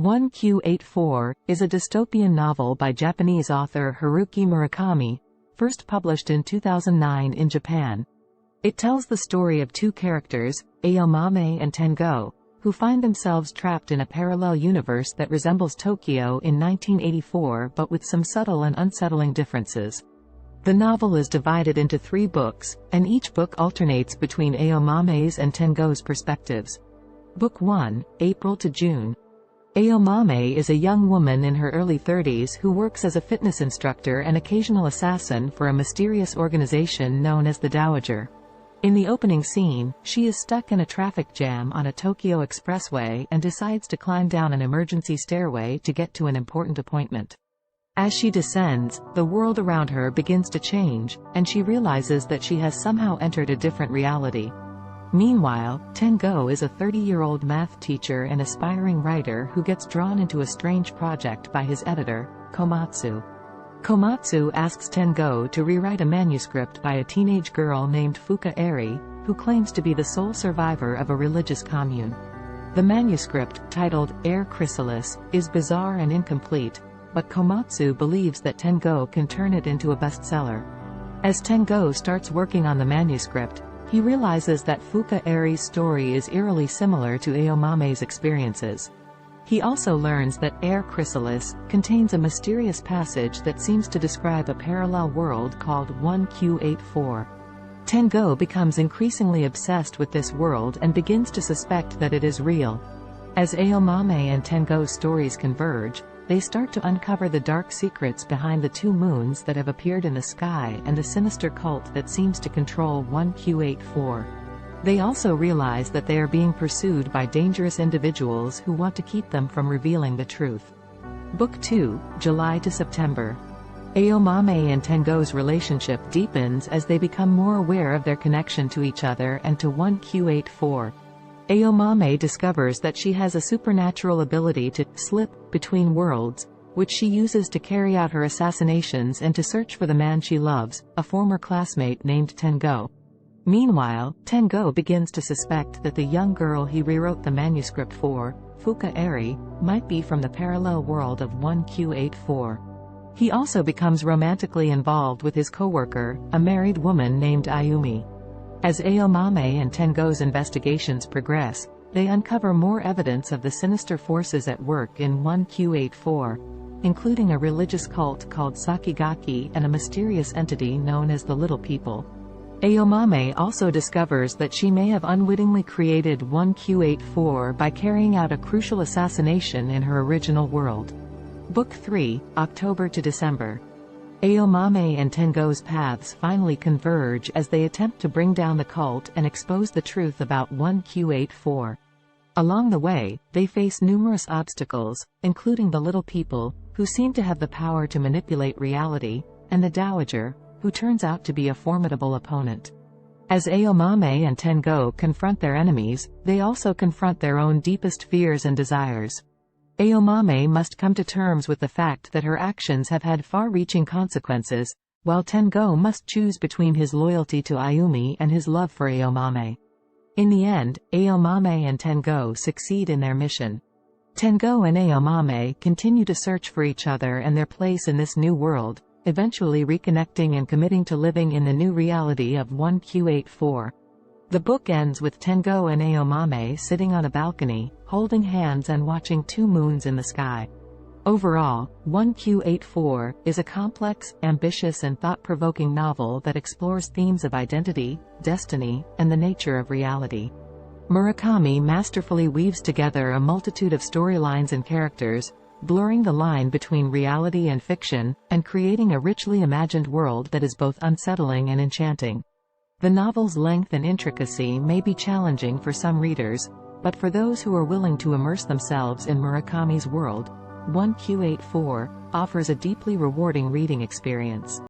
1Q84 is a dystopian novel by Japanese author Haruki Murakami, first published in 2009 in Japan. It tells the story of two characters, Aomame and Tengo, who find themselves trapped in a parallel universe that resembles Tokyo in 1984 but with some subtle and unsettling differences. The novel is divided into 3 books, and each book alternates between Aomame's and Tengo's perspectives. Book 1, April to June. Aomame is a young woman in her early 30s who works as a fitness instructor and occasional assassin for a mysterious organization known as the Dowager. In the opening scene, she is stuck in a traffic jam on a Tokyo expressway and decides to climb down an emergency stairway to get to an important appointment. As she descends, the world around her begins to change, and she realizes that she has somehow entered a different reality. Meanwhile, Tengo is a 30-year-old math teacher and aspiring writer who gets drawn into a strange project by his editor, Komatsu. Komatsu asks Tengo to rewrite a manuscript by a teenage girl named Fuka Eri, who claims to be the sole survivor of a religious commune. The manuscript, titled Air Chrysalis, is bizarre and incomplete, but Komatsu believes that Tengo can turn it into a bestseller. As Tengo starts working on the manuscript, he realizes that Fuka Eri's story is eerily similar to Aomame's experiences. He also learns that Air Chrysalis contains a mysterious passage that seems to describe a parallel world called 1Q84. Tengo becomes increasingly obsessed with this world and begins to suspect that it is real. As Aomame and Tengo's stories converge, they start to uncover the dark secrets behind the 2 moons that have appeared in the sky and the sinister cult that seems to control 1Q84. They also realize that they are being pursued by dangerous individuals who want to keep them from revealing the truth. Book 2, July to September. Aomame and Tengo's relationship deepens as they become more aware of their connection to each other and to 1Q84. Aomame discovers that she has a supernatural ability to slip between worlds, which she uses to carry out her assassinations and to search for the man she loves, a former classmate named Tengo. Meanwhile, Tengo begins to suspect that the young girl he rewrote the manuscript for, Fuka Eri, might be from the parallel world of 1Q84. He also becomes romantically involved with his coworker, a married woman named Ayumi. As Aomame and Tengo's investigations progress, they uncover more evidence of the sinister forces at work in 1Q84, including a religious cult called Sakigaki and a mysterious entity known as the Little People. Aomame also discovers that she may have unwittingly created 1Q84 by carrying out a crucial assassination in her original world. Book 3, October to December. Aomame and Tengo's paths finally converge as they attempt to bring down the cult and expose the truth about 1Q84. Along the way, they face numerous obstacles, including the Little People, who seem to have the power to manipulate reality, and the Dowager, who turns out to be a formidable opponent. As Aomame and Tengo confront their enemies, they also confront their own deepest fears and desires. Aomame must come to terms with the fact that her actions have had far-reaching consequences, while Tengo must choose between his loyalty to Ayumi and his love for Aomame. In the end, Aomame and Tengo succeed in their mission. Tengo and Aomame continue to search for each other and their place in this new world, eventually reconnecting and committing to living in the new reality of 1Q84. The book ends with Tengo and Aomame sitting on a balcony, holding hands and watching 2 moons in the sky. Overall, 1Q84 is a complex, ambitious and thought-provoking novel that explores themes of identity, destiny, and the nature of reality. Murakami masterfully weaves together a multitude of storylines and characters, blurring the line between reality and fiction, and creating a richly imagined world that is both unsettling and enchanting. The novel's length and intricacy may be challenging for some readers, but for those who are willing to immerse themselves in Murakami's world, 1Q84 offers a deeply rewarding reading experience.